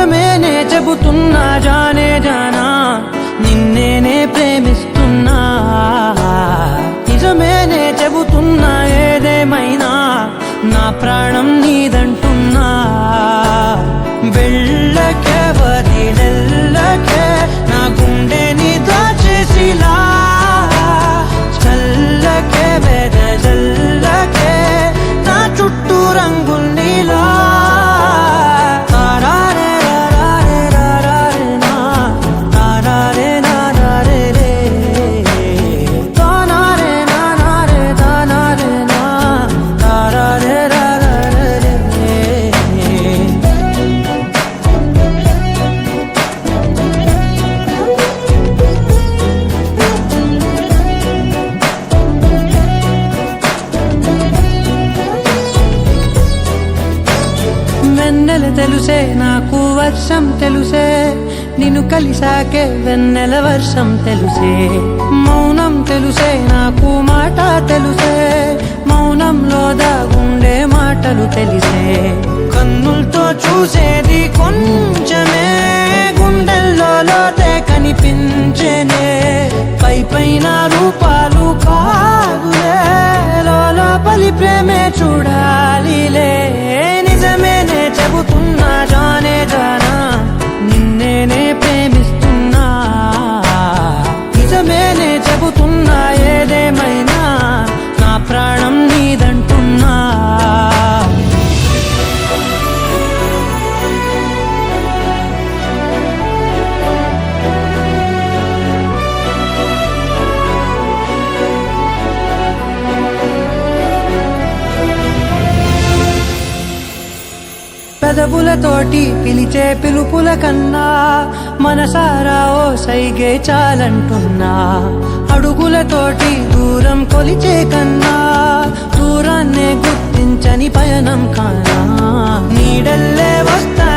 నిజమేనే చెబుతున్నా జానే జానా నిన్నేనే ప్రేమిస్తున్నా నిజమేనే చెబుతున్నా ఏదేమైనా నా ప్రాణం నీదంటున్నా వెళ్ళకే వదిలెళ్ళకే నా గుండెని దాచేసిలా చల్లకే వెదజల్లకే నా చుట్టూ రంగుల్నిలా వెన్నెల తెలుసే నాకు వర్షం తెలుసే నిన్ను కలిసాకే వెన్నెల వర్షం తెలుసే మౌనం తెలుసే నాకు మాట తెలుసే మౌనంలో దాగుండే మాటలు తెలిసే కన్నులతో చూసేది కొంచెమే గుండెల్లో లోతే కనిపించేనే పై పైన రూపాలు కాదులే లోపలి ప్రేమే చూడాలిలే నిజమేనే చెబుతున్నా జానే జానా నిన్నేనే ప్రేమిస్తున్నా నిజమేనే చెబుతున్నా ఏదేమైనా నా ప్రాణం నీదంటున్నా పెదవులతోటి పిలిచే పిలుపుల కన్నా మనసారా ఓ సైగే చాలంటున్నా అడుగులతోటి దూరం కొలిచే కన్నా దూరాన్నే గుర్తించని పయనం కానా నీడల్లే వస్తా